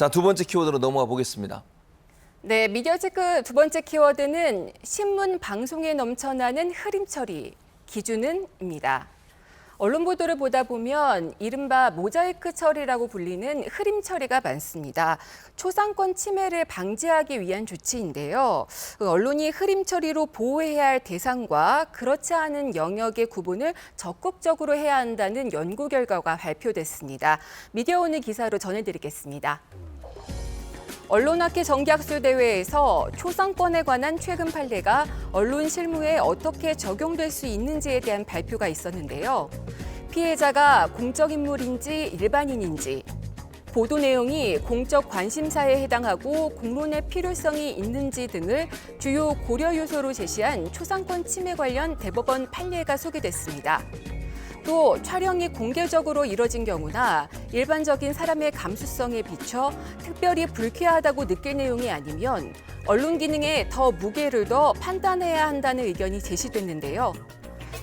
자, 두 번째 키워드로 넘어가 보겠습니다. 네, 미디어체크 두 번째 키워드는 신문 방송에 넘쳐나는 흐림 처리, 기준은입니다. 언론 보도를 보다 보면 이른바 모자이크 처리라고 불리는 흐림 처리가 많습니다. 초상권 침해를 방지하기 위한 조치인데요. 언론이 흐림 처리로 보호해야 할 대상과 그렇지 않은 영역의 구분을 적극적으로 해야 한다는 연구 결과가 발표됐습니다. 미디어오늘 기사로 전해드리겠습니다. 언론학회 정기학술 대회에서 초상권에 관한 최근 판례가 언론 실무에 어떻게 적용될 수 있는지에 대한 발표가 있었는데요. 피해자가 공적 인물인지 일반인인지, 보도 내용이 공적 관심사에 해당하고 공론의 필요성이 있는지 등을 주요 고려 요소로 제시한 초상권 침해 관련 대법원 판례가 소개됐습니다. 또 촬영이 공개적으로 이뤄진 경우나 일반적인 사람의 감수성에 비춰 특별히 불쾌하다고 느낄 내용이 아니면 언론 기능에 더 무게를 둬 판단해야 한다는 의견이 제시됐는데요.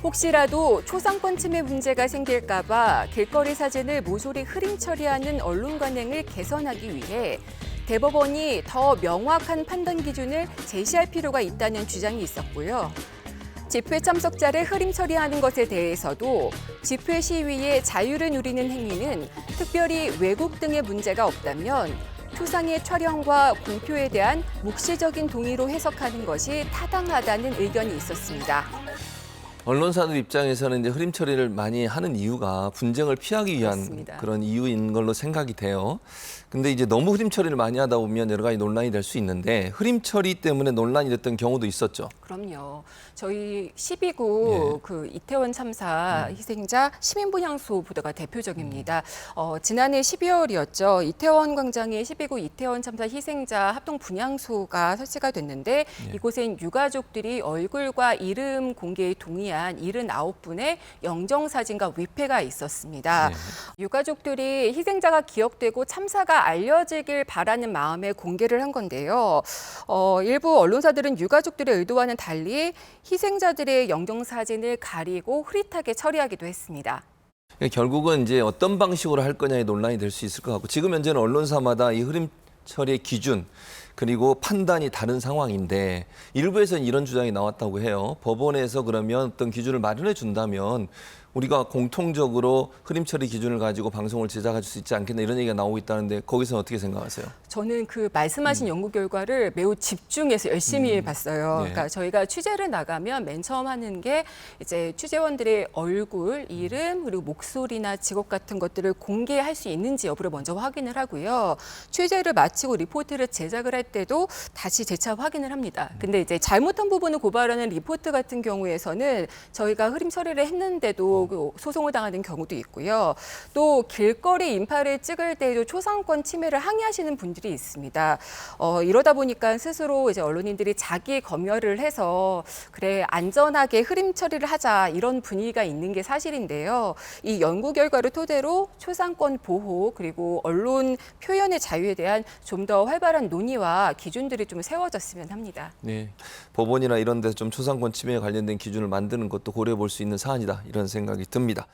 혹시라도 초상권 침해 문제가 생길까 봐 길거리 사진을 모조리 흐림 처리하는 언론 관행을 개선하기 위해 대법원이 더 명확한 판단 기준을 제시할 필요가 있다는 주장이 있었고요. 집회 참석자를 흐림 처리하는 것에 대해서도 집회 시위의 자유를 누리는 행위는 특별히 왜곡 등의 문제가 없다면 초상의 촬영과 공표에 대한 묵시적인 동의로 해석하는 것이 타당하다는 의견이 있었습니다. 언론사들 입장에서는 이제 흐림 처리를 많이 하는 이유가 분쟁을 피하기 위한 그렇습니다. 그런 이유인 걸로 생각이 돼요. 근데 이제 너무 흐림 처리를 많이 하다 보면 여러 가지 논란이 될 수 있는데 흐림 처리 때문에 논란이 됐던 경우도 있었죠. 그럼요. 저희 12구 그 이태원 참사 희생자 시민분향소 보도가 대표적입니다. 지난해 12월이었죠. 이태원 광장에 12구 이태원 참사 희생자 합동 분향소가 설치가 됐는데 이곳엔 유가족들이 얼굴과 이름 공개에 동의한 79분의 영정사진과 위패가 있었습니다. 유가족들이 희생자가 기억되고 참사가 알려지길 바라는 마음에 공개를 한 건데요. 일부 언론사들은 유가족들의 의도와는 달리 희생자들의 영정사진을 가리고 흐릿하게 처리하기도 했습니다. 결국은 이제 어떤 방식으로 할 거냐의 논란이 될 수 있을 것 같고 지금 현재는 언론사마다 이 흐림 처리의 기준 그리고 판단이 다른 상황인데 일부에서는 이런 주장이 나왔다고 해요. 법원에서 그러면 어떤 기준을 마련해 준다면 우리가 공통적으로 흐림 처리 기준을 가지고 방송을 제작할 수 있지 않겠나 이런 얘기가 나오고 있다는데 거기서는 어떻게 생각하세요? 저는 그 말씀하신 연구 결과를 매우 집중해서 열심히 봤어요. 그러니까 저희가 취재를 나가면 맨 처음 하는 게 이제 취재원들의 얼굴, 이름, 그리고 목소리나 직업 같은 것들을 공개할 수 있는지 여부를 먼저 확인을 하고요. 취재를 마치고 리포트를 제작을 할 때도 다시 재차 확인을 합니다. 근데 이제 잘못한 부분을 고발하는 리포트 같은 경우에서는 저희가 흐림 처리를 했는데도 그 소송을 당하는 경우도 있고요. 또 길거리 인파를 찍을 때도 초상권 침해를 항의하시는 분들이 있습니다. 이러다 보니까 스스로 이제 언론인들이 자기 검열을 해서 그래 안전하게 흐림 처리를 하자 이런 분위기가 있는 게 사실인데요. 이 연구 결과를 토대로 초상권 보호 그리고 언론 표현의 자유에 대한 좀 더 활발한 논의와 기준들이 좀 세워졌으면 합니다. 네, 법원이나 이런 데서 좀 초상권 침해에 관련된 기준을 만드는 것도 고려해 볼 수 있는 사안이다 이런 생각이 듭니다.